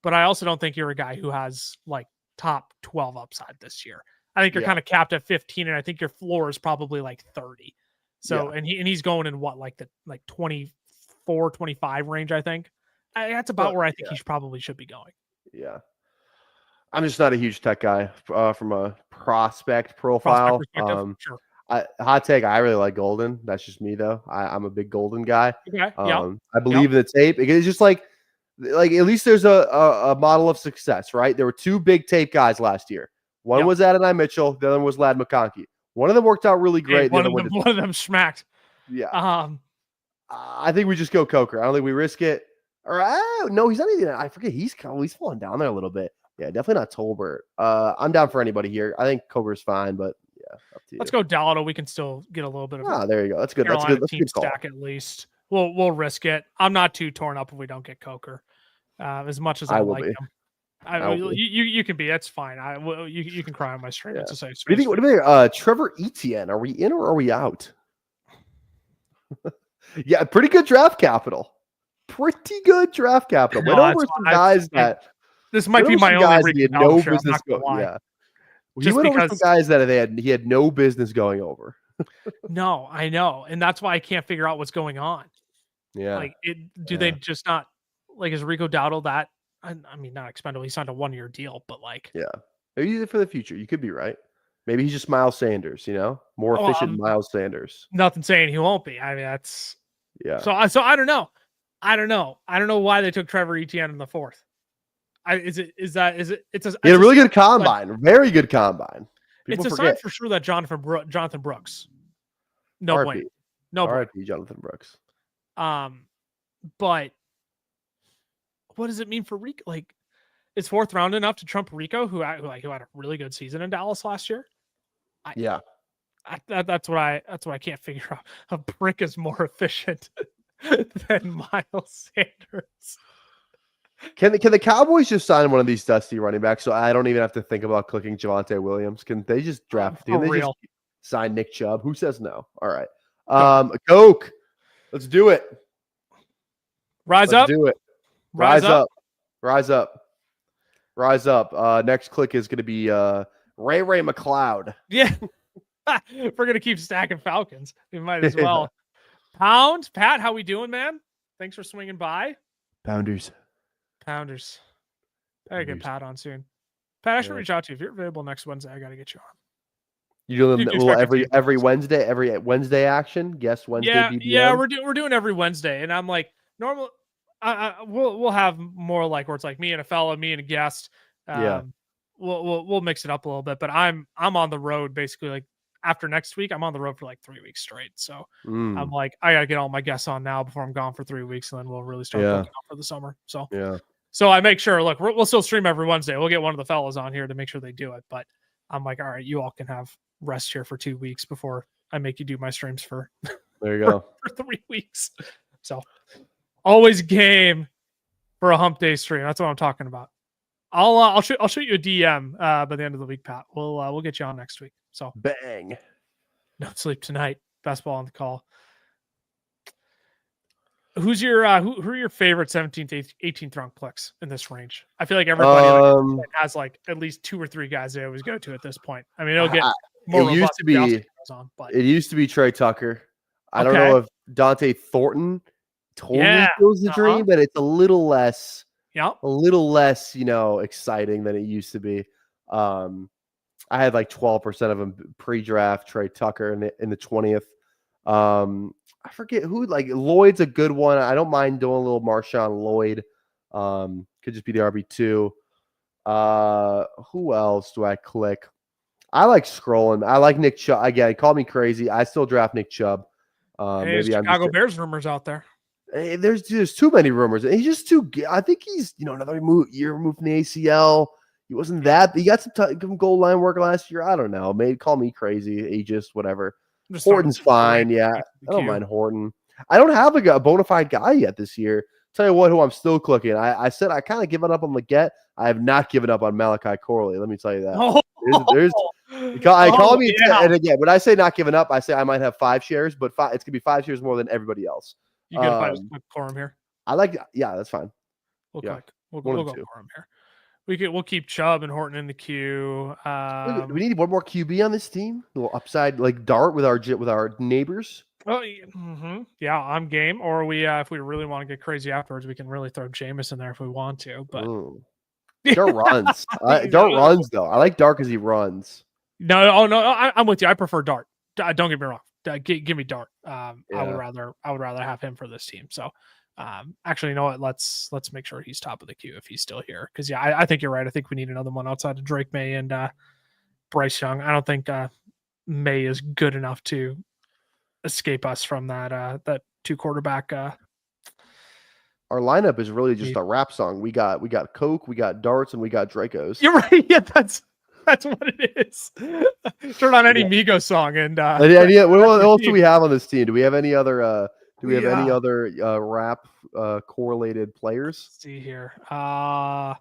but I also don't think you're a guy who has like top 12 upside this year. I think you're kind of capped at 15, and I think your floor is probably like 30. So, and he's going in what, like the 24, 25 range, I think. That's about where I think he probably should be going. Yeah. I'm just not a huge tech guy from a prospect profile. Sure. Hot take, I really like Golden. That's just me, though. I'm a big Golden guy. Okay. I believe in the tape. It's just like like at least there's a model of success, right? There were two big tape guys last year. One was Adonai Mitchell, the other one was Lad McConkey. One of them worked out really great. One of them smacked. Yeah. I think we just go Coker. I don't think we risk it. Or no, he's not even. I forget. He's falling down there a little bit. Yeah, definitely not Tolbert. I'm down for anybody here. I think Coker's fine, but yeah, up to you. Let's go Dowdle. We can still get a little bit of. There you go. That's good. Carolina That's team good call. stack at least. We'll risk it. I'm not too torn up if we don't get Coker. As much as I like him. You can be. That's fine. You can cry on my stream. Yeah. It's a safe space. What do you think? What about Trevor Etienne? Are we in or are we out? Yeah, pretty good draft capital. Pretty good draft capital. Went over some guys that this might be my only reason. He had no business going. Yeah, he went over some guys that he had no business going over. No, I know, and that's why I can't figure out what's going on. Yeah, like they just not like is Rico Dowdle that? I mean, not expendable. He signed a 1-year deal, but like, maybe for the future. You could be right. Maybe he's just Miles Sanders. More efficient Miles Sanders. Nothing saying he won't be. I mean, that's So I don't know. I don't know why they took Trevor Etienne in the 4th. It's a really good combine. Very good combine. It's a sign for sure that Jonathan Brooks. No RP. No RP Jonathan Brooks. But what does it mean for Rico? Like, is 4th round enough to trump Rico, who had a really good season in Dallas last year? That's what I can't figure out. A brick is more efficient than Miles Sanders. Can the Cowboys just sign one of these dusty running backs so I don't even have to think about clicking Javonte Williams? Can they just draft? Can they just sign Nick Chubb? Who says no? All right, Coke. Let's do it. Rise up. Do it. Rise up. Rise up. Rise up. Next click is going to be Ray McLeod. Yeah. If we're going to keep stacking Falcons, we might as well. Pound. Pat, how we doing, man? Thanks for swinging by. Pounders. I get Pat on soon. Pat, I should reach out to you. If you're available next Wednesday, I got to get you on. You doing every Wednesday, every Wednesday action? Guest Wednesday. Yeah, BBM? yeah, we're doing every Wednesday, and I'm like, normal. We'll have more like where it's like me and a fella, me and a guest. We'll mix it up a little bit, but I'm on the road basically. Like after next week, I'm on the road for like 3 weeks straight. So I'm like, I gotta get all my guests on now before I'm gone for 3 weeks, and then we'll really start booking up for the summer. So So I make sure. Look, we'll still stream every Wednesday. We'll get one of the fellas on here to make sure they do it. But I'm like, all right, you all can have rest here for 2 weeks before I make you do my streams for there you go for 3 weeks. So always game for a hump day stream. That's what I'm talking about. I'll shoot you a DM by the end of the week, Pat. We'll get you on next week. So bang. No sleep tonight. Basketball on the call. Who's your who are your favorite 17th, 18th round clicks in this range? I feel like everybody has like at least 2 or 3 guys they always go to at this point. I mean, it'll get more. It used to be. It used to be Trey Tucker. I don't know if Dante Thornton totally feels the dream, but it's a little less. Yeah, a little less, exciting than it used to be. I had like 12% of them pre-draft. Trey Tucker in the 20th. I forget who. Like Lloyd's a good one. I don't mind doing a little Marshawn Lloyd. Could just be the RB2. Who else do I click? I like scrolling. I like Nick Chubb. Again, call me crazy. I still draft Nick Chubb. Maybe Chicago Bears rumors out there. There's too many rumors. He's just too. I think he's another year removed from the ACL. He wasn't that. He got some goal line work last year. I don't know. Maybe call me crazy, ageist, whatever. Horton's fine. Yeah, I don't mind Horton. I don't have a bona fide guy yet this year. Tell you what, who I'm still clicking. I said I kind of given up on Leggett. I have not given up on Malachi Corley. Let me tell you that. Call me. And again, when I say not giving up, I say I might have 5 shares, but it's gonna be 5 shares more than everybody else. You get a quorum here. I like. Yeah, that's fine. We'll go quorum here. We'll keep Chubb and Horton in the queue. Do we need one more QB on this team? A little upside, like Dart with our neighbors. Oh, yeah, I'm game. Or we, if we really want to get crazy afterwards, we can really throw Jameis in there if we want to. But Dart runs. Dart runs though. I like Dart because he runs. No, I'm with you. I prefer Dart. Don't get me wrong. Give me Dart. I would rather have him for this team. So Actually, you know what? Let's make sure he's top of the queue if he's still here. Because yeah, I think you're right. I think we need another one outside of Drake May and Bryce Young. I don't think May is good enough to escape us from that 2-quarterback. Our lineup is really just a rap song. We got Coke, we got darts, and we got Dracos. You're right. Yeah, that's what it is. Turn on any Migos song and what else do we have on this team? Do we have any other rap correlated players? Let's see here.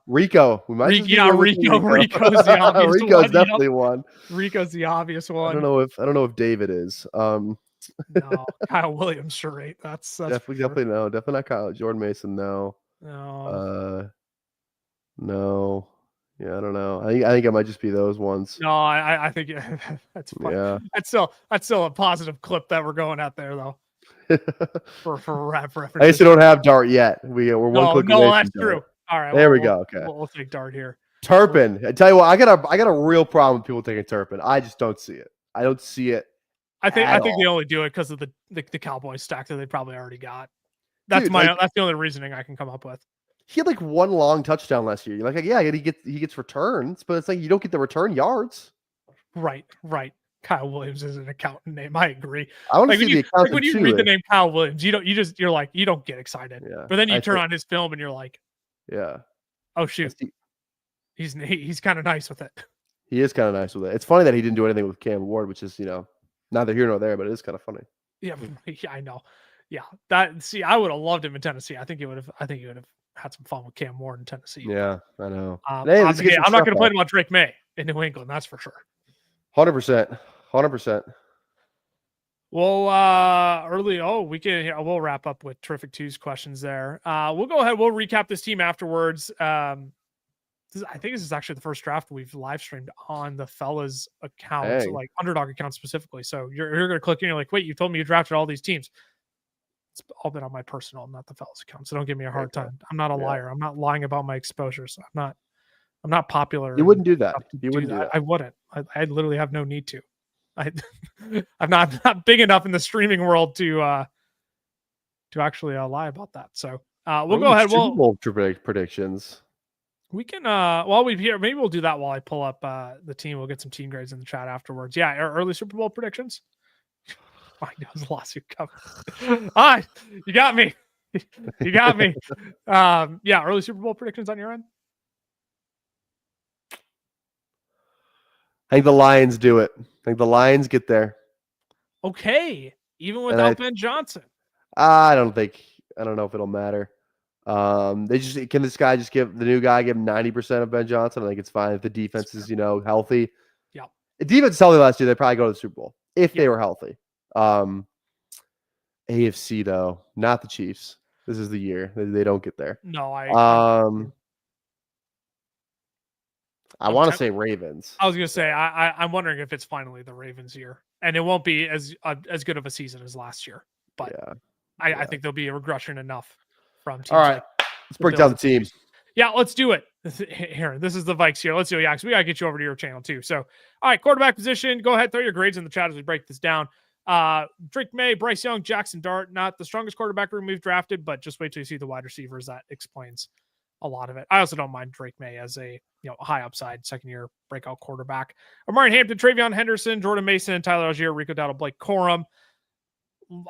Rico. We might Rico's the obvious Rico's one. definitely one. Rico's the obvious one. I don't know if David is. No, Kyle Williams sure ain't. That's definitely no. Definitely not Kyle. Jordan Mason, no. No. No. Yeah, I don't know. I think it might just be those ones. No, I think that's fine. Yeah. That's still a positive clip that we're going out there though. for rap references. I guess we don't have Dart yet. We're one click away. No, that's true. All right, there we go. Okay, we'll take Dart here. Turpin. I tell you what, I got a real problem with people taking Turpin. I just don't see it. I don't see it. I think they only do it because of the Cowboys stack that they probably already got. That's that's the only reasoning I can come up with. He had like one long touchdown last year. You're like, yeah, he gets returns, but it's like you don't get the return yards. Right. Kyle Williams is an accountant name. I agree. I want to see the accountant when you read the name Kyle Williams, you're like, you don't get excited. Yeah, but then you turn on his film and you're like, yeah, oh shoot, he's kind of nice with it. He is kind of nice with it. It's funny that he didn't do anything with Cam Ward, which is neither here nor there, but it is kind of funny. Yeah, I know. Yeah, I would have loved him in Tennessee. I think he would have had some fun with Cam Ward in Tennessee. Yeah, I know. I'm not going to complain about Drake May in New England. That's for sure. 100%. Well, we'll wrap up with Terrific 2's questions there. We'll go ahead. We'll recap this team afterwards. I think this is actually the first draft we've live streamed on the fellas account, like underdog account specifically. So you're going to click and you're like, wait, you told me you drafted all these teams. It's all been on my personal, not the fellas account. So don't give me a hard time. I'm not a liar. I'm not lying about my exposure. So I'm not popular. You wouldn't do that. You wouldn't do that. I wouldn't. I literally have no need to. I'm not big enough in the streaming world to actually lie about that. So we'll go ahead. Super Bowl predictions. We can while we're here, maybe we'll do that while I pull up the team. We'll get some team grades in the chat afterwards. Yeah, early Super Bowl predictions. I know there's a lawsuit coming. All right, you got me. You got me. Yeah, early Super Bowl predictions on your end. I think the Lions do it. I think the Lions get there. Okay, even without Ben Johnson. I don't know if it'll matter. Can this guy just give the new guy 90% of Ben Johnson? I think it's fine if the defense is healthy. Yeah, the defense healthy last year, they'd probably go to the Super Bowl if they were healthy. AFC though, not the Chiefs. This is the year they don't get there. No, I want to say Ravens. I was gonna say I'm wondering if it's finally the Ravens' year, and it won't be as good of a season as last year. But I think there'll be a regression enough from teams. All right, let's break down the teams. Yeah, let's do it. Here, this is the Vikes here. Let's do it. Yeah, because we gotta get you over to your channel too. So, all right, quarterback position. Go ahead, throw your grades in the chat as we break this down. Drake May, Bryce Young, Jackson Dart. Not the strongest quarterback room we've drafted, but just wait till you see the wide receivers. That explains a lot of it. I also don't mind Drake May as a high upside second-year breakout quarterback. Amari Hampton, Travion Henderson, Jordan Mason, Tyler Algier, Rico Dowdle, Blake Corum.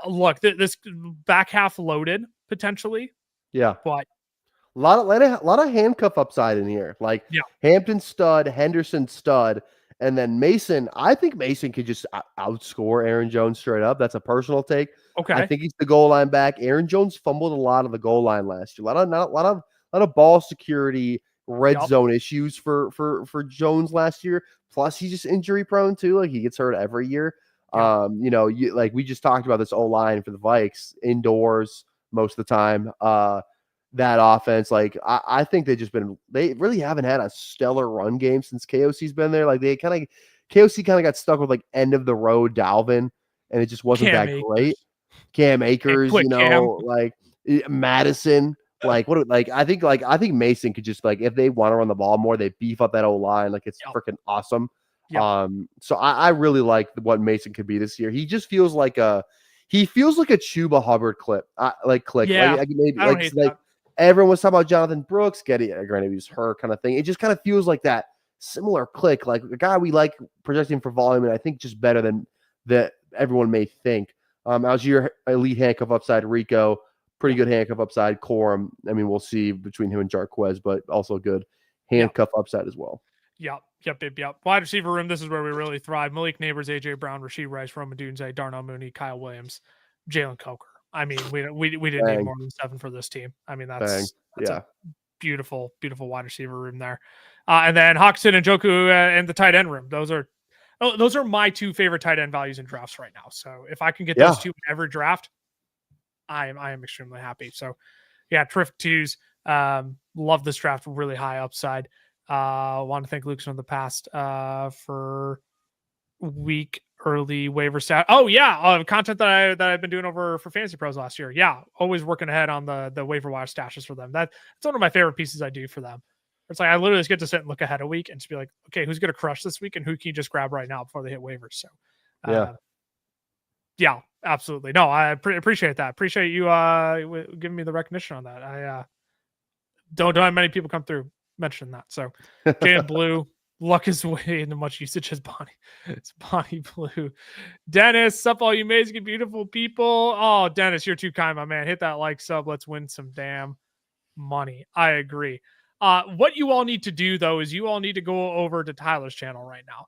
Look, this back half loaded potentially. Yeah, but a lot of handcuff upside in here. Like Hampton stud, Henderson stud, and then Mason. I think Mason could just outscore Aaron Jones straight up. That's a personal take. Okay, I think he's the goal line back. Aaron Jones fumbled a lot of the goal line last year. A lot of ball security, red zone issues for Jones last year. Plus, he's just injury prone too. Like he gets hurt every year. Like we just talked about this O-line for the Vikes indoors most of the time. That offense, like I think they really haven't had a stellar run game since KOC's been there. Like KOC kind of got stuck with like end of the road Dalvin, and it just wasn't great. Cam Akers, like Madison. I think Mason could just if they want to run the ball more, they beef up that O-line. Like it's freaking awesome. So I really like what Mason could be this year. He just feels like he feels like a Chuba Hubbard clip, click. Yeah, Like maybe I don't hate that. everyone was talking about Jonathan Brooks getting granted he was hurt kind of thing. It just kind of feels like that similar click, like a guy we like projecting for volume, and I think just better than that everyone may think. Algier elite handcuff upside, Rico pretty good handcuff upside, Corum. I mean, we'll see between him and Jarquez, but also good handcuff upside as well. Yep. Wide receiver room, this is where we really thrive. Malik Neighbors, AJ Brown, Rasheed Rice, Roman Dunze, Darnell Mooney, Kyle Williams, Jalen Coker. I mean, we didn't need more than 7 for this team. I mean, that's a beautiful wide receiver room there. And then Hawkinson and Njoku and the tight end room. Those are my 2 favorite tight end values in drafts right now. So if I can get those 2 in every draft, I am extremely happy. So yeah, terrific 2s. Love this draft, really high upside. Want to thank Lucas from the past for week early waiver stat. Oh yeah, content that I've been doing over for Fantasy Pros last year. Yeah, always working ahead on the waiver wire stashes for them. That's one of my favorite pieces I do for them. It's like I literally just get to sit and look ahead a week and just be like, okay, who's going to crush this week and who can you just grab right now before they hit waivers? So yeah, absolutely. No, I appreciate that. Appreciate you giving me the recognition on that. I don't have many people come through mentioning that. So Jay Blue, luck his way into much usage as Bonnie. It's Bonnie Blue. Dennis, up all you amazing and beautiful people. Oh, Dennis, you're too kind, my man. Hit that like sub. Let's win some damn money. I agree. What you all need to do though is you all need to go over to Tyler's channel right now.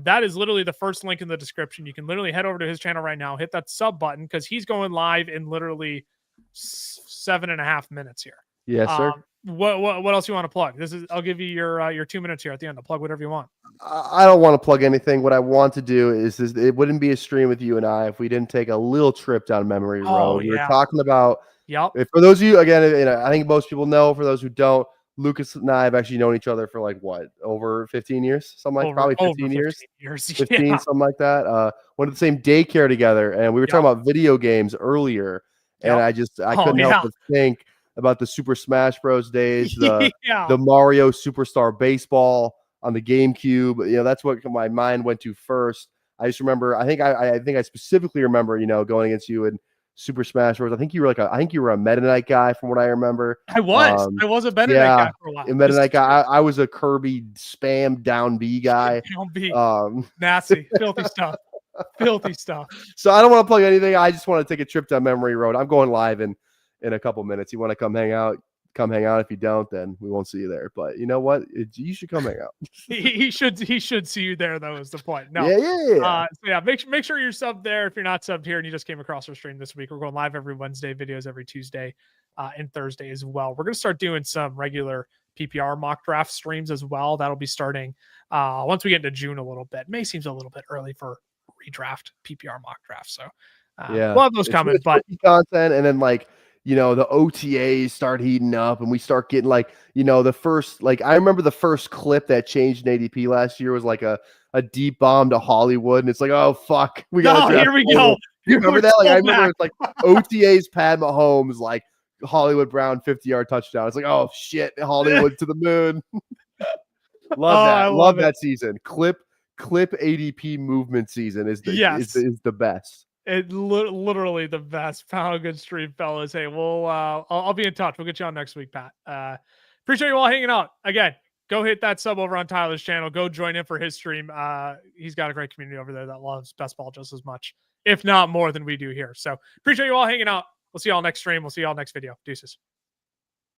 That is literally the first link in the description. You can literally head over to his channel right now, hit that sub button because he's going live in literally 7.5 minutes here. Yes, sir. What else you want to plug? I'll give you your 2 minutes here at the end. I'll plug whatever you want. I don't want to plug anything. What I want to do is it wouldn't be a stream with you and I if we didn't take a little trip down memory road. We were talking about. Yep. For those of you, again, I think most people know. For those who don't, Lucas and I have actually known each other for like what, over 15 years? Probably 15 years. 15, something like that. Went to the same daycare together, and we were talking about video games earlier, and I couldn't help but think about the Super Smash Bros. Days, the Mario Superstar Baseball on the GameCube. That's what my mind went to first. I just remember. I think I specifically remember, going against you in Super Smash Bros. I think you were a Meta Knight guy from what I remember. I was a Meta Knight guy for a while. Meta Knight guy. I was a Kirby spam down B guy. Down B. Nasty, filthy stuff. Filthy stuff. So I don't want to plug anything. I just want to take a trip down memory road. I'm going live in a couple minutes. You want to come hang out? Come hang out. If you don't, then we won't see you there. But you know what? You should come hang out. he should see you there, though, is the point. No. Yeah. Make sure you're subbed there. If you're not subbed here and you just came across our stream this week, we're going live every Wednesday, videos every Tuesday and Thursday as well. We're going to start doing some regular PPR mock draft streams as well. That'll be starting once we get into June a little bit. May seems a little bit early for redraft PPR mock draft. So we'll have those coming. But content and then the OTAs start heating up and we start getting the first, I remember the first clip that changed in ADP last year was like a deep bomb to Hollywood. And it's like, oh, fuck. Here we go. You remember that? I remember it's like OTAs, Pat Mahomes, Hollywood Brown 50-yard touchdown. It's like, oh, shit. Hollywood to the moon. Love that. I love that season. Clip ADP movement season is the best. It's literally the best. Found a good stream, fellas. Hey, I'll be in touch. We'll get you on next week, Pat. Appreciate you all hanging out. Again, go hit that sub over on Tyler's channel. Go join him for his stream. He's got a great community over there that loves best ball just as much, if not more than we do here. So appreciate you all hanging out. We'll see y'all next stream. We'll see y'all next video. Deuces.